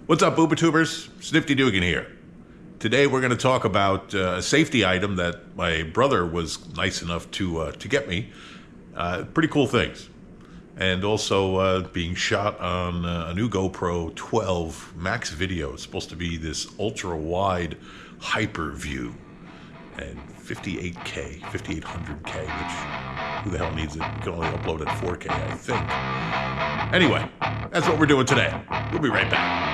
What's up, Boobatubers? Sniffty Dugan here. Today we're going to talk about a safety item that my brother was nice enough to get me. Pretty cool things. And also being shot on a new GoPro 12 Max video. It's supposed to be this ultra-wide hyper view. And 58K, 5800K, which who the hell needs it? You can only upload at 4K, I think. Anyway, that's what we're doing today. We'll be right back.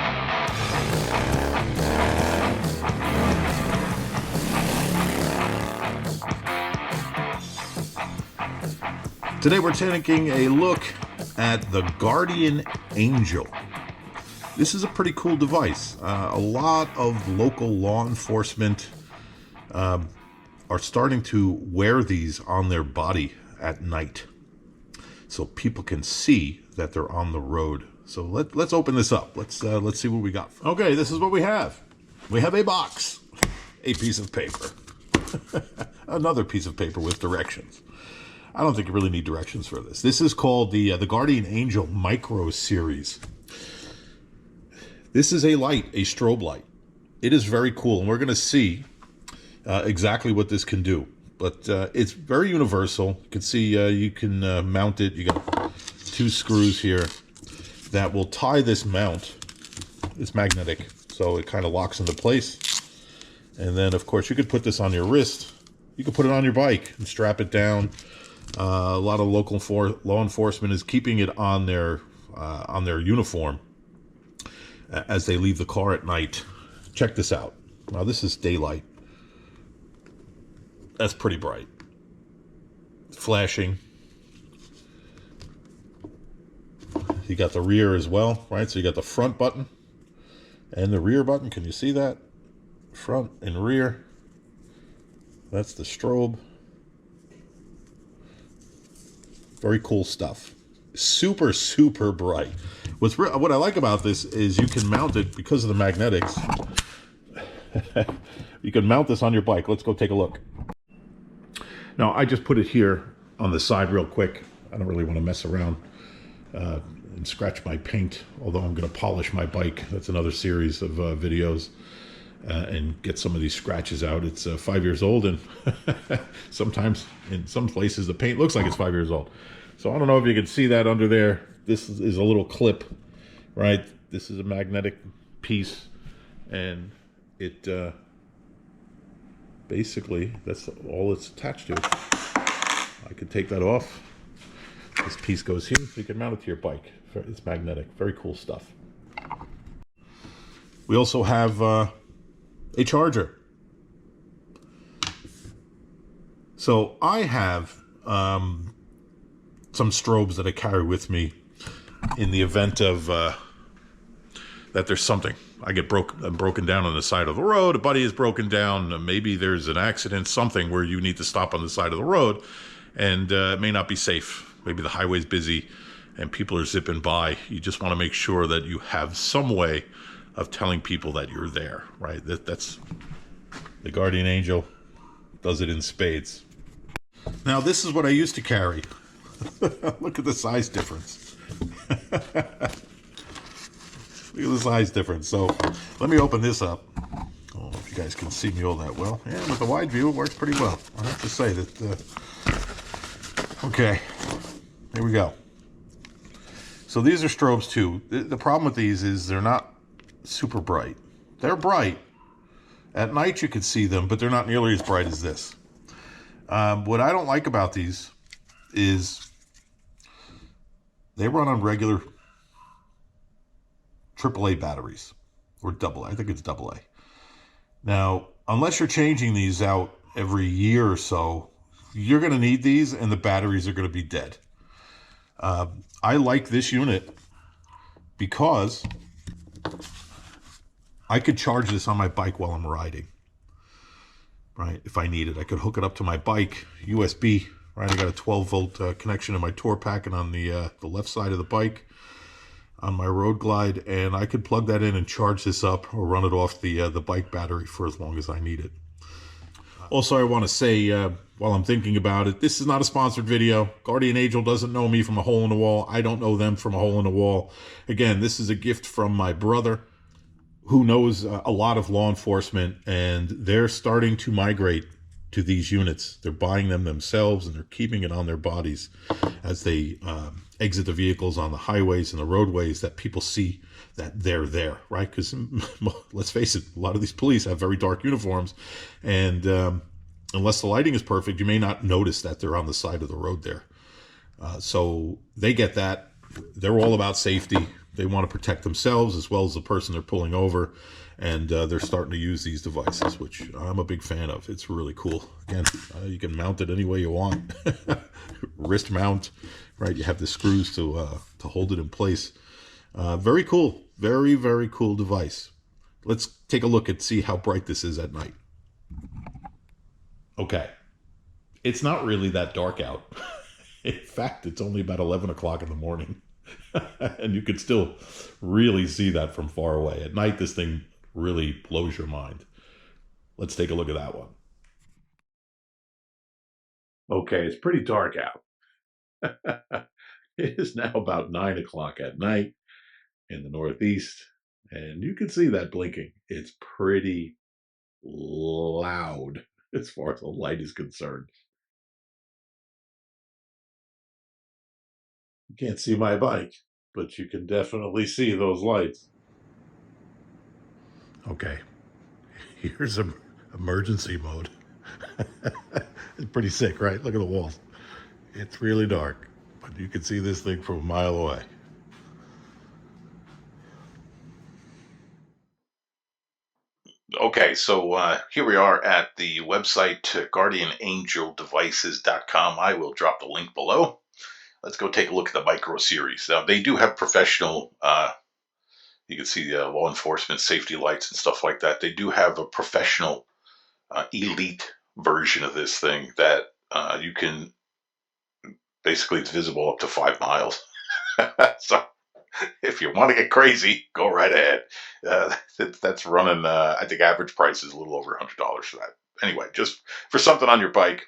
Today we're taking a look at the Guardian Angel. This is a pretty cool device. A lot of local law enforcement are starting to wear these on their body at night, so people can see that they're on the road. So let's open this up. Let's see what we got. Okay, this is what we have. We have a box, a piece of paper, another piece of paper with directions. I don't think you really need directions for this. This is called the Guardian Angel Micro Series. This is a light, a strobe light. It is very cool, and we're going to see exactly what this can do. But it's very universal. You can see you can mount it. You got two screws here that will tie this mount. It's magnetic, so it kind of locks into place. And then, of course, you could put this on your wrist. You could put it on your bike and strap it down. A lot of local law enforcement is keeping it on their uniform as they leave the car at night. Check this out. Now, this is daylight. That's pretty bright. Flashing. You got the rear as well, right? So you got the front button and the rear button. Can you see that? Front and rear. That's the strobe. Very cool stuff. Super, super bright. What I like about this is you can mount it because of the magnetics. You can mount this on your bike. Let's go take a look. Now, I just put it here on the side real quick. I don't really want to mess around and scratch my paint, although I'm going to polish my bike. That's another series of videos and get some of these scratches out. It's 5 years old, and sometimes in some places the paint looks like it's 5 years old. So I don't know if you can see that under there. This is a little clip, right? This is a magnetic piece, and it basically, that's all it's attached to. I could take that off. This piece goes here, so you can mount it to your bike. It's magnetic. Very cool stuff. We also have a charger. So I have some strobes that I carry with me in the event of that there's something. I'm broken down on the side of the road. A buddy is broken down. Maybe there's an accident, something where you need to stop on the side of the road, and it may not be safe. Maybe the highway's busy and people are zipping by. You just want to make sure that you have some way of telling people that you're there, right? That's the Guardian Angel does it in spades. Now, this is what I used to carry. Look at the size difference. Look at the size difference. So let me open this up. I don't know if you guys can see me all that well. Yeah, with the wide view, it works pretty well. I have to say that. Okay, here we go. So these are strobes too. The problem with these is they're not super bright. They're bright. At night you can see them, but they're not nearly as bright as this. What I don't like about these is they run on regular AAA batteries, or AA. I think it's AA. Now, unless you're changing these out every year or so, you're going to need these, and the batteries are going to be dead. I like this unit because I could charge this on my bike while I'm riding. Right, if I need it, I could hook it up to my bike, USB. Right, I got a 12-volt connection in my tour pack and on the left side of the bike on my Road Glide, and I could plug that in and charge this up or run it off the bike battery for as long as I need it. Also, I want to say, while I'm thinking about it, this is not a sponsored video. Guardian Angel doesn't know me from a hole in the wall. I don't know them from a hole in the wall. Again, this is a gift from my brother. who knows a lot of law enforcement, and they're starting to migrate to these units. They're buying them themselves, and they're keeping it on their bodies as they exit the vehicles on the highways and the roadways, that people see that they're there, right? Because let's face it, a lot of these police have very dark uniforms, and unless the lighting is perfect, you may not notice that they're on the side of the road there. So they get that. They're all about safety. They want to protect themselves as well as the person they're pulling over. And they're starting to use these devices, which I'm a big fan of. It's really cool. Again, you can mount it any way you want. Wrist mount, right? You have the screws to hold it in place. Very cool. Very, very cool device. Let's take a look and see how bright this is at night. Okay. It's not really that dark out. In fact, it's only about 11 o'clock in the morning. And you can still really see that from far away. At night, this thing really blows your mind. Let's take a look at that one. Okay, it's pretty dark out. It is now about 9 o'clock at night in the Northeast, and you can see that blinking. It's pretty loud as far as the light is concerned. You can't see my bike, but you can definitely see those lights. Okay, here's emergency mode. It's pretty sick, right? Look at the walls. It's really dark, but you can see this thing from a mile away. Okay, so here we are at the website guardianangeldevices.com. I will drop the link below. Let's go take a look at the micro series. Now, they do have professional, you can see law enforcement safety lights and stuff like that. They do have a professional elite version of this thing that you can, basically it's visible up to 5 miles. So if you want to get crazy, go right ahead. That's running, I think average price is a little over $100 for that. Anyway, just for something on your bike,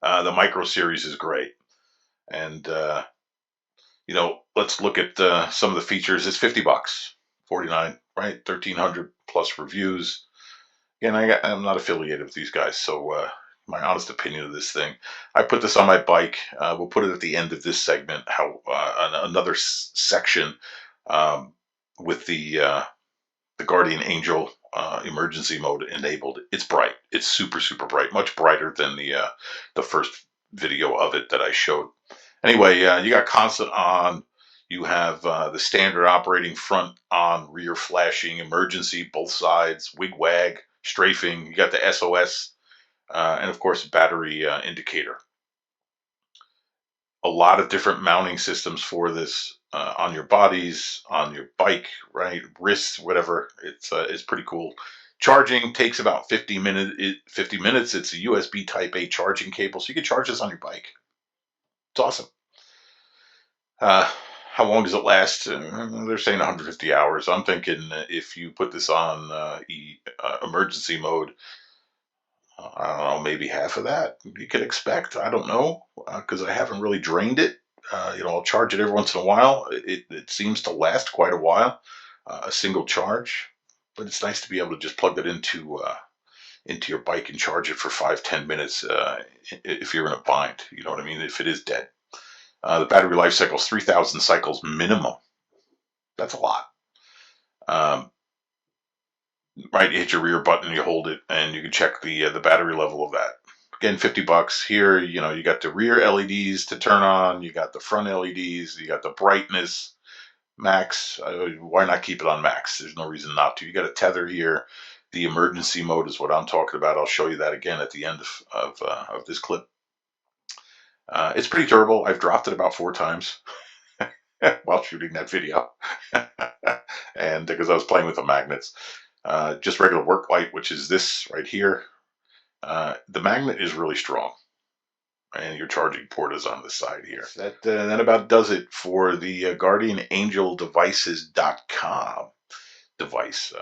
the micro series is great. And, let's look at some of the features. It's 50 bucks, 49, right? 1,300 plus reviews. Again, I'm not affiliated with these guys, so my honest opinion of this thing. I put this on my bike. We'll put it at the end of this segment. Another section with the Guardian Angel emergency mode enabled. It's bright. It's super super bright. Much brighter than the first video of it that I showed. Anyway, you got constant on. You have the standard operating front on, rear flashing, emergency, both sides, wig wag, strafing. You got the SOS, and of course, battery indicator. A lot of different mounting systems for this on your bodies, on your bike, right, wrists, whatever. It's pretty cool. Charging takes about 50 minutes. It's a USB Type A charging cable, so you can charge this on your bike. It's awesome. How long does it last? They're saying 150 hours. I'm thinking if you put this on emergency mode, I don't know, maybe half of that you could expect. I don't know because I haven't really drained it. I'll charge it every once in a while. It seems to last quite a while, a single charge. But it's nice to be able to just plug it into your bike and charge it for 5-10 minutes if you're in a bind. You know what I mean? If it is dead. The battery life cycle is 3,000 cycles minimum. That's a lot. Right, you hit your rear button, you hold it, and you can check the battery level of that. Again, 50 bucks. Here, you got the rear LEDs to turn on, you got the front LEDs, you got the brightness, max. Why not keep it on max? There's no reason not to. You got a tether here. The emergency mode is what I'm talking about. I'll show you that again at the end of this clip. It's pretty durable. I've dropped it about 4 times while shooting that video. And because I was playing with the magnets. Just regular work light, which is this right here. The magnet is really strong. And your charging port is on the side here. That about does it for the GuardianAngelDevices.com device.